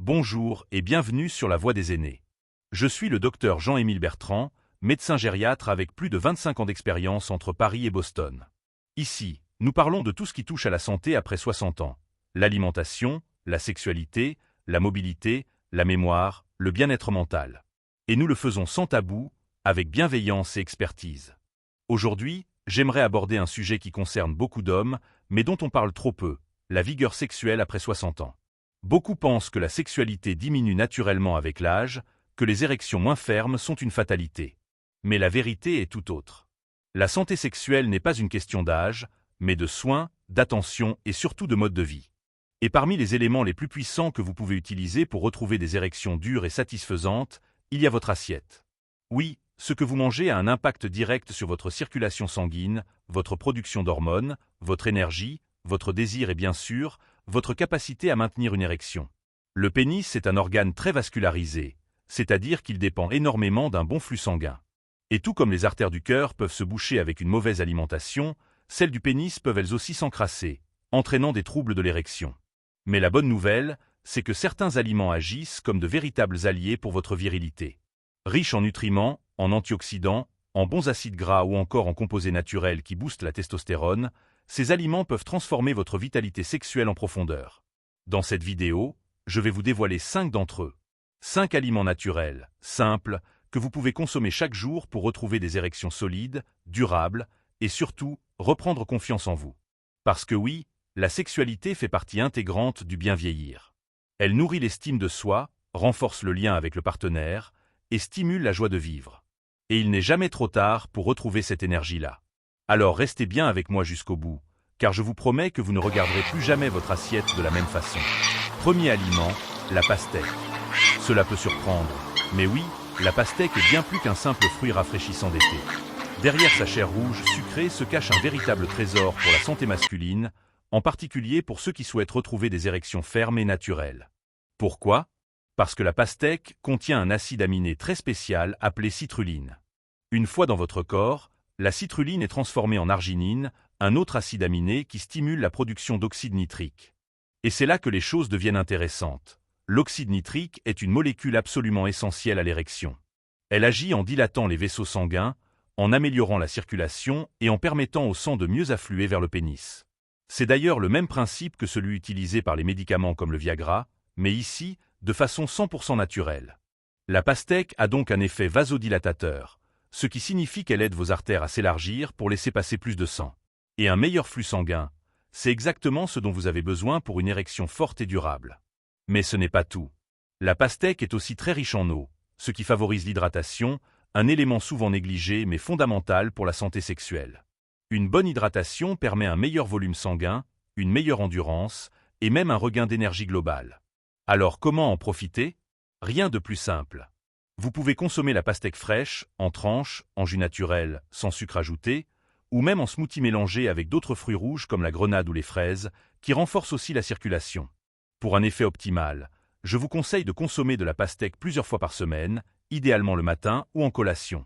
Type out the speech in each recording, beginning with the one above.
Bonjour et bienvenue sur la Voix des aînés. Je suis le docteur Jean-Émile Bertrand, médecin gériatre avec plus de 25 ans d'expérience entre Paris et Boston. Ici, nous parlons de tout ce qui touche à la santé après 60 ans. L'alimentation, la sexualité, la mobilité, la mémoire, le bien-être mental. Et nous le faisons sans tabou, avec bienveillance et expertise. Aujourd'hui, j'aimerais aborder un sujet qui concerne beaucoup d'hommes, mais dont on parle trop peu, la vigueur sexuelle après 60 ans. Beaucoup pensent que la sexualité diminue naturellement avec l'âge, que les érections moins fermes sont une fatalité. Mais la vérité est tout autre. La santé sexuelle n'est pas une question d'âge, mais de soins, d'attention et surtout de mode de vie. Et parmi les éléments les plus puissants que vous pouvez utiliser pour retrouver des érections dures et satisfaisantes, il y a votre assiette. Oui, ce que vous mangez a un impact direct sur votre circulation sanguine, votre production d'hormones, votre énergie, votre désir et bien sûr, votre capacité à maintenir une érection. Le pénis est un organe très vascularisé, c'est-à-dire qu'il dépend énormément d'un bon flux sanguin. Et tout comme les artères du cœur peuvent se boucher avec une mauvaise alimentation, celles du pénis peuvent elles aussi s'encrasser, entraînant des troubles de l'érection. Mais la bonne nouvelle, c'est que certains aliments agissent comme de véritables alliés pour votre virilité. Riches en nutriments, en antioxydants, en bons acides gras ou encore en composés naturels qui boostent la testostérone, ces aliments peuvent transformer votre vitalité sexuelle en profondeur. Dans cette vidéo, je vais vous dévoiler 5 d'entre eux. 5 aliments naturels, simples, que vous pouvez consommer chaque jour pour retrouver des érections solides, durables, et surtout, reprendre confiance en vous. Parce que oui, la sexualité fait partie intégrante du bien vieillir. Elle nourrit l'estime de soi, renforce le lien avec le partenaire, et stimule la joie de vivre. Et il n'est jamais trop tard pour retrouver cette énergie-là. Alors restez bien avec moi jusqu'au bout, car je vous promets que vous ne regarderez plus jamais votre assiette de la même façon. Premier aliment, la pastèque. Cela peut surprendre, mais oui, la pastèque est bien plus qu'un simple fruit rafraîchissant d'été. Derrière sa chair rouge sucrée se cache un véritable trésor pour la santé masculine, en particulier pour ceux qui souhaitent retrouver des érections fermes et naturelles. Pourquoi ? Parce que la pastèque contient un acide aminé très spécial appelé citruline. Une fois dans votre corps, la citruline est transformée en arginine, un autre acide aminé qui stimule la production d'oxyde nitrique. Et c'est là que les choses deviennent intéressantes. L'oxyde nitrique est une molécule absolument essentielle à l'érection. Elle agit en dilatant les vaisseaux sanguins, en améliorant la circulation et en permettant au sang de mieux affluer vers le pénis. C'est d'ailleurs le même principe que celui utilisé par les médicaments comme le Viagra, mais ici, de façon 100% naturelle. La pastèque a donc un effet vasodilatateur, ce qui signifie qu'elle aide vos artères à s'élargir pour laisser passer plus de sang. Et un meilleur flux sanguin, c'est exactement ce dont vous avez besoin pour une érection forte et durable. Mais ce n'est pas tout. La pastèque est aussi très riche en eau, ce qui favorise l'hydratation, un élément souvent négligé mais fondamental pour la santé sexuelle. Une bonne hydratation permet un meilleur volume sanguin, une meilleure endurance et même un regain d'énergie globale. Alors comment en profiter ? Rien de plus simple. Vous pouvez consommer la pastèque fraîche, en tranches, en jus naturel, sans sucre ajouté, ou même en smoothie mélangé avec d'autres fruits rouges comme la grenade ou les fraises, qui renforcent aussi la circulation. Pour un effet optimal, je vous conseille de consommer de la pastèque plusieurs fois par semaine, idéalement le matin ou en collation.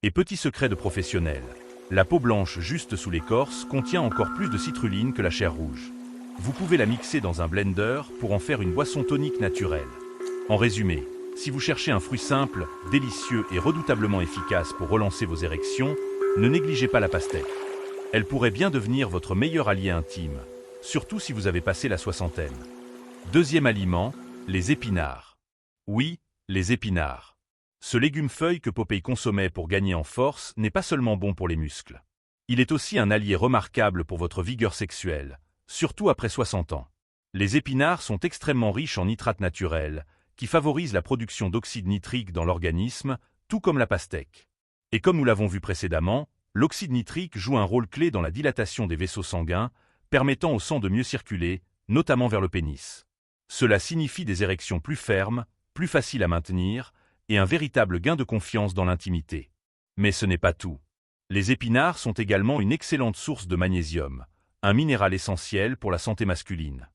Et petit secret de professionnel, la peau blanche juste sous l'écorce contient encore plus de citruline que la chair rouge. Vous pouvez la mixer dans un blender pour en faire une boisson tonique naturelle. En résumé, si vous cherchez un fruit simple, délicieux et redoutablement efficace pour relancer vos érections, ne négligez pas la pastèque. Elle pourrait bien devenir votre meilleur allié intime, surtout si vous avez passé la soixantaine. Deuxième aliment, les épinards. Oui, les épinards. Ce légume-feuille que Popeye consommait pour gagner en force n'est pas seulement bon pour les muscles. Il est aussi un allié remarquable pour votre vigueur sexuelle, surtout après 60 ans. Les épinards sont extrêmement riches en nitrates naturels, qui favorisent la production d'oxyde nitrique dans l'organisme, tout comme la pastèque. Et comme nous l'avons vu précédemment, l'oxyde nitrique joue un rôle clé dans la dilatation des vaisseaux sanguins, permettant au sang de mieux circuler, notamment vers le pénis. Cela signifie des érections plus fermes, plus faciles à maintenir, et un véritable gain de confiance dans l'intimité. Mais ce n'est pas tout. Les épinards sont également une excellente source de magnésium, un minéral essentiel pour la santé masculine.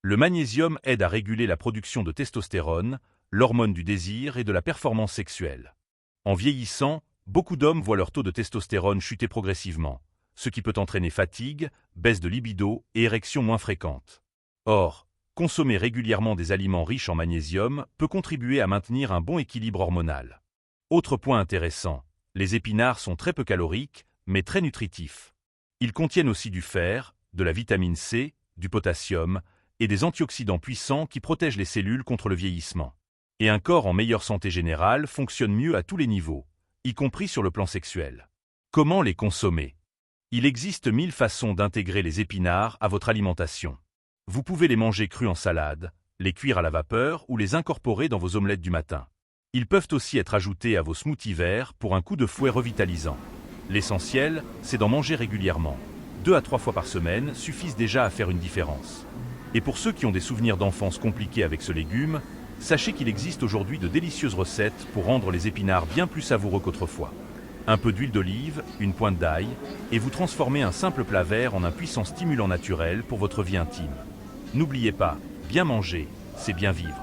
Le magnésium aide à réguler la production de testostérone, l'hormone du désir et de la performance sexuelle. En vieillissant, beaucoup d'hommes voient leur taux de testostérone chuter progressivement, ce qui peut entraîner fatigue, baisse de libido et érection moins fréquente. Or, Consommer régulièrement des aliments riches en magnésium peut contribuer à maintenir un bon équilibre hormonal. Autre point intéressant, les épinards sont très peu caloriques, mais très nutritifs. Ils contiennent aussi du fer, de la vitamine C, du potassium et des antioxydants puissants qui protègent les cellules contre le vieillissement. Et un corps en meilleure santé générale fonctionne mieux à tous les niveaux, y compris sur le plan sexuel. Comment les consommer? Il existe 1000 façons d'intégrer les épinards à votre alimentation. Vous pouvez les manger crus en salade, les cuire à la vapeur ou les incorporer dans vos omelettes du matin. Ils peuvent aussi être ajoutés à vos smoothies verts pour un coup de fouet revitalisant. L'essentiel, c'est d'en manger régulièrement. 2 à 3 fois par semaine suffisent déjà à faire une différence. Et pour ceux qui ont des souvenirs d'enfance compliqués avec ce légume, sachez qu'il existe aujourd'hui de délicieuses recettes pour rendre les épinards bien plus savoureux qu'autrefois. Un peu d'huile d'olive, une pointe d'ail, et vous transformez un simple plat vert en un puissant stimulant naturel pour votre vie intime. N'oubliez pas, bien manger, c'est bien vivre.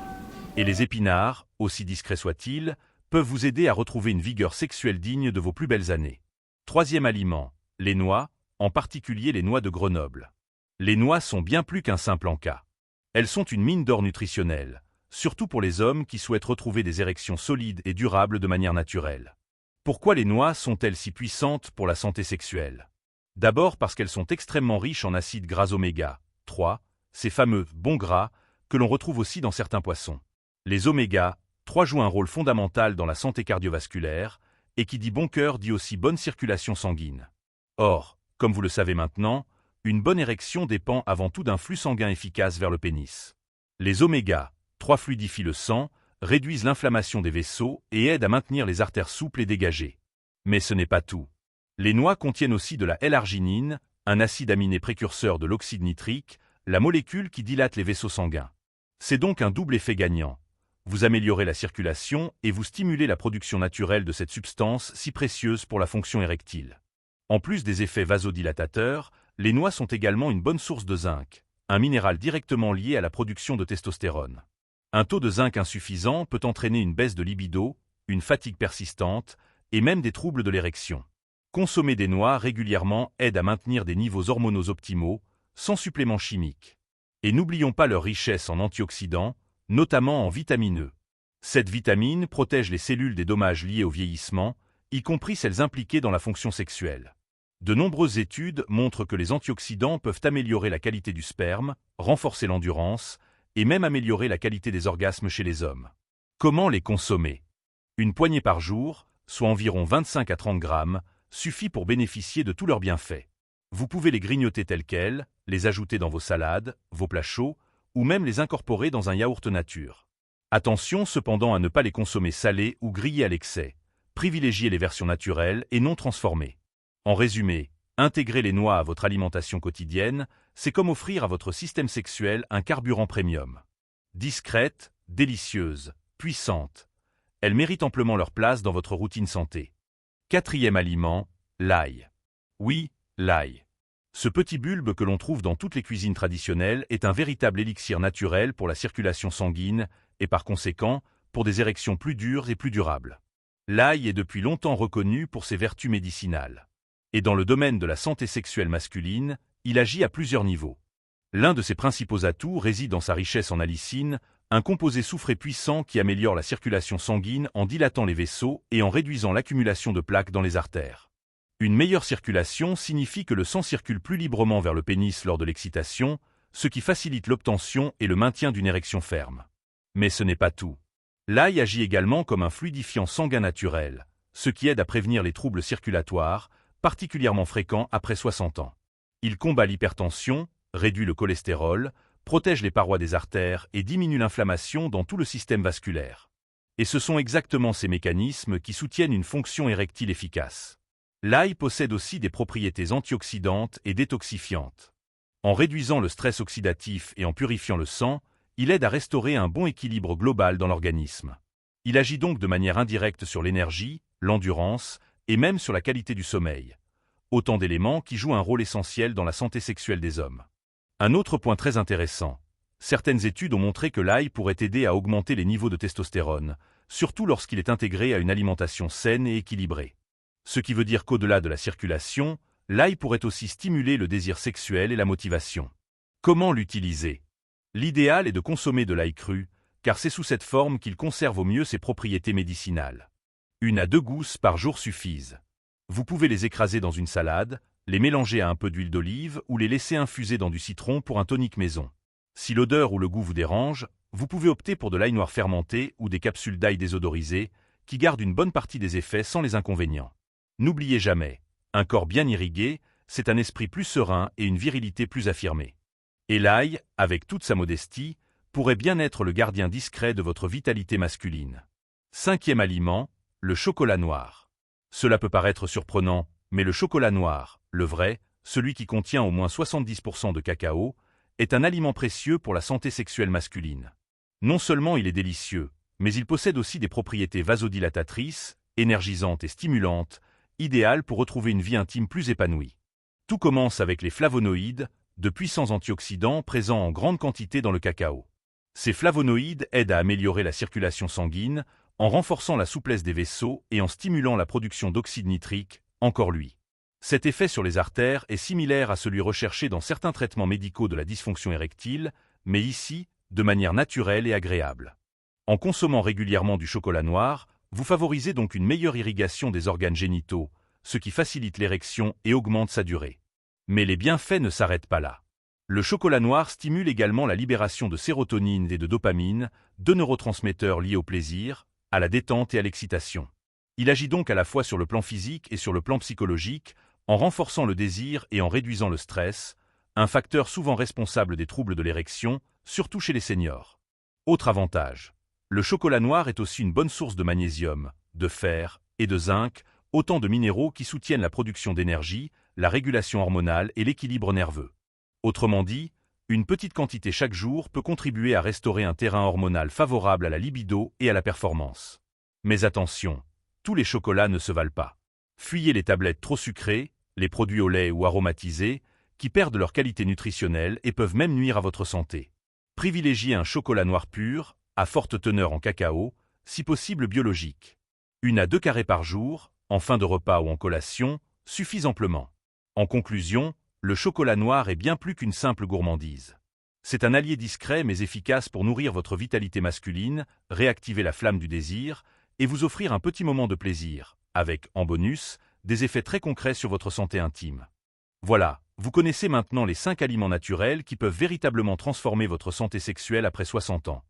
Et les épinards, aussi discrets soient-ils, peuvent vous aider à retrouver une vigueur sexuelle digne de vos plus belles années. Troisième aliment, les noix, en particulier les noix de Grenoble. Les noix sont bien plus qu'un simple encas. Elles sont une mine d'or nutritionnelle, surtout pour les hommes qui souhaitent retrouver des érections solides et durables de manière naturelle. Pourquoi les noix sont-elles si puissantes pour la santé sexuelle? D'abord parce qu'elles sont extrêmement riches en acides gras oméga 3, ces fameux bons gras que l'on retrouve aussi dans certains poissons. Les oméga 3 jouent un rôle fondamental dans la santé cardiovasculaire, et qui dit bon cœur dit aussi bonne circulation sanguine. Or, comme vous le savez maintenant, une bonne érection dépend avant tout d'un flux sanguin efficace vers le pénis. Les oméga 3 fluidifient le sang, réduisent l'inflammation des vaisseaux et aident à maintenir les artères souples et dégagées. Mais ce n'est pas tout. Les noix contiennent aussi de la L-arginine, un acide aminé précurseur de l'oxyde nitrique, la molécule qui dilate les vaisseaux sanguins. C'est donc un double effet gagnant. Vous améliorez la circulation et vous stimulez la production naturelle de cette substance si précieuse pour la fonction érectile. En plus des effets vasodilatateurs, les noix sont également une bonne source de zinc, un minéral directement lié à la production de testostérone. Un taux de zinc insuffisant peut entraîner une baisse de libido, une fatigue persistante et même des troubles de l'érection. Consommer des noix régulièrement aide à maintenir des niveaux hormonaux optimaux, sans suppléments chimiques. Et n'oublions pas leur richesse en antioxydants, notamment en vitamine E. Cette vitamine protège les cellules des dommages liés au vieillissement, y compris celles impliquées dans la fonction sexuelle. De nombreuses études montrent que les antioxydants peuvent améliorer la qualité du sperme, renforcer l'endurance, et même améliorer la qualité des orgasmes chez les hommes. Comment les consommer? Une poignée par jour, soit environ 25 à 30 grammes, suffit pour bénéficier de tous leurs bienfaits. Vous pouvez les grignoter tels quels, les ajouter dans vos salades, vos plats chauds, ou même les incorporer dans un yaourt nature. Attention cependant à ne pas les consommer salés ou grillés à l'excès. Privilégiez les versions naturelles et non transformées. En résumé, intégrer les noix à votre alimentation quotidienne, c'est comme offrir à votre système sexuel un carburant premium. Discrète, délicieuse, puissante. Elles méritent amplement leur place dans votre routine santé. Quatrième aliment, l'ail. Oui, l'ail. Ce petit bulbe que l'on trouve dans toutes les cuisines traditionnelles est un véritable élixir naturel pour la circulation sanguine et par conséquent, pour des érections plus dures et plus durables. L'ail est depuis longtemps reconnu pour ses vertus médicinales. Et dans le domaine de la santé sexuelle masculine, il agit à plusieurs niveaux. L'un de ses principaux atouts réside dans sa richesse en allicine, un composé soufré puissant qui améliore la circulation sanguine en dilatant les vaisseaux et en réduisant l'accumulation de plaques dans les artères. Une meilleure circulation signifie que le sang circule plus librement vers le pénis lors de l'excitation, ce qui facilite l'obtention et le maintien d'une érection ferme. Mais ce n'est pas tout. L'ail agit également comme un fluidifiant sanguin naturel, ce qui aide à prévenir les troubles circulatoires, particulièrement fréquents après 60 ans. Il combat l'hypertension, réduit le cholestérol, protège les parois des artères et diminue l'inflammation dans tout le système vasculaire. Et ce sont exactement ces mécanismes qui soutiennent une fonction érectile efficace. L'ail possède aussi des propriétés antioxydantes et détoxifiantes. En réduisant le stress oxydatif et en purifiant le sang, il aide à restaurer un bon équilibre global dans l'organisme. Il agit donc de manière indirecte sur l'énergie, l'endurance et même sur la qualité du sommeil. Autant d'éléments qui jouent un rôle essentiel dans la santé sexuelle des hommes. Un autre point très intéressant. Certaines études ont montré que l'ail pourrait aider à augmenter les niveaux de testostérone, surtout lorsqu'il est intégré à une alimentation saine et équilibrée. Ce qui veut dire qu'au-delà de la circulation, l'ail pourrait aussi stimuler le désir sexuel et la motivation. Comment l'utiliser? L'idéal est de consommer de l'ail cru, car c'est sous cette forme qu'il conserve au mieux ses propriétés médicinales. 1 à 2 gousses par jour suffisent. Vous pouvez les écraser dans une salade, les mélanger à un peu d'huile d'olive ou les laisser infuser dans du citron pour un tonique maison. Si l'odeur ou le goût vous dérange, vous pouvez opter pour de l'ail noir fermenté ou des capsules d'ail désodorisées, qui gardent une bonne partie des effets sans les inconvénients. N'oubliez jamais, un corps bien irrigué, c'est un esprit plus serein et une virilité plus affirmée. Et l'ail, avec toute sa modestie, pourrait bien être le gardien discret de votre vitalité masculine. 5e aliment, le chocolat noir. Cela peut paraître surprenant, mais le chocolat noir, le vrai, celui qui contient au moins 70% de cacao, est un aliment précieux pour la santé sexuelle masculine. Non seulement il est délicieux, mais il possède aussi des propriétés vasodilatatrices, énergisantes et stimulantes, idéales pour retrouver une vie intime plus épanouie. Tout commence avec les flavonoïdes, de puissants antioxydants présents en grande quantité dans le cacao. Ces flavonoïdes aident à améliorer la circulation sanguine, en renforçant la souplesse des vaisseaux et en stimulant la production d'oxyde nitrique, encore lui. Cet effet sur les artères est similaire à celui recherché dans certains traitements médicaux de la dysfonction érectile, mais ici, de manière naturelle et agréable. En consommant régulièrement du chocolat noir, vous favorisez donc une meilleure irrigation des organes génitaux, ce qui facilite l'érection et augmente sa durée. Mais les bienfaits ne s'arrêtent pas là. Le chocolat noir stimule également la libération de sérotonine et de dopamine, deux neurotransmetteurs liés au plaisir, à la détente et à l'excitation. Il agit donc à la fois sur le plan physique et sur le plan psychologique, en renforçant le désir et en réduisant le stress, un facteur souvent responsable des troubles de l'érection, surtout chez les seniors. Autre avantage, le chocolat noir est aussi une bonne source de magnésium, de fer et de zinc, autant de minéraux qui soutiennent la production d'énergie, la régulation hormonale et l'équilibre nerveux. Autrement dit, une petite quantité chaque jour peut contribuer à restaurer un terrain hormonal favorable à la libido et à la performance. Mais attention, tous les chocolats ne se valent pas. Fuyez les tablettes trop sucrées, les produits au lait ou aromatisés, qui perdent leur qualité nutritionnelle et peuvent même nuire à votre santé. Privilégiez un chocolat noir pur, à forte teneur en cacao, si possible biologique. 1 à 2 carrés par jour, en fin de repas ou en collation, suffisent amplement. En conclusion, le chocolat noir est bien plus qu'une simple gourmandise. C'est un allié discret mais efficace pour nourrir votre vitalité masculine, réactiver la flamme du désir et vous offrir un petit moment de plaisir, avec, en bonus, des effets très concrets sur votre santé intime. Voilà, vous connaissez maintenant les 5 aliments naturels qui peuvent véritablement transformer votre santé sexuelle après 60 ans.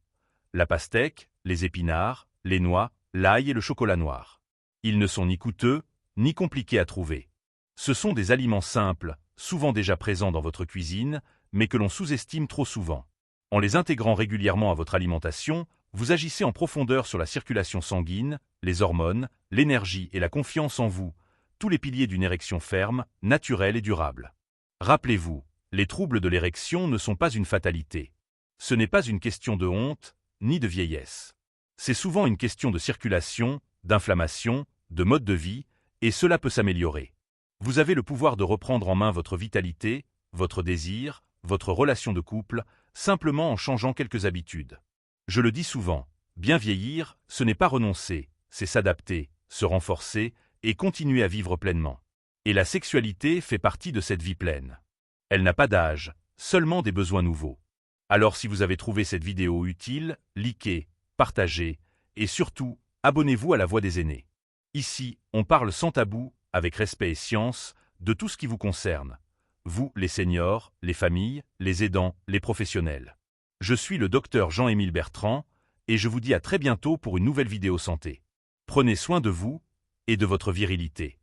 La pastèque, les épinards, les noix, l'ail et le chocolat noir. Ils ne sont ni coûteux, ni compliqués à trouver. Ce sont des aliments simples, souvent déjà présents dans votre cuisine, mais que l'on sous-estime trop souvent. En les intégrant régulièrement à votre alimentation, vous agissez en profondeur sur la circulation sanguine, les hormones, l'énergie et la confiance en vous, tous les piliers d'une érection ferme, naturelle et durable. Rappelez-vous, les troubles de l'érection ne sont pas une fatalité. Ce n'est pas une question de honte, ni de vieillesse. C'est souvent une question de circulation, d'inflammation, de mode de vie, et cela peut s'améliorer. Vous avez le pouvoir de reprendre en main votre vitalité, votre désir, votre relation de couple, simplement en changeant quelques habitudes. Je le dis souvent, bien vieillir, ce n'est pas renoncer, c'est s'adapter, se renforcer et continuer à vivre pleinement. Et la sexualité fait partie de cette vie pleine. Elle n'a pas d'âge, seulement des besoins nouveaux. Alors si vous avez trouvé cette vidéo utile, likez, partagez et surtout, abonnez-vous à la Voix des Aînés. Ici, on parle sans tabou, avec respect et science, de tout ce qui vous concerne. Vous, les seniors, les familles, les aidants, les professionnels. Je suis le docteur Jean-Émile Bertrand et je vous dis à très bientôt pour une nouvelle vidéo santé. Prenez soin de vous et de votre virilité.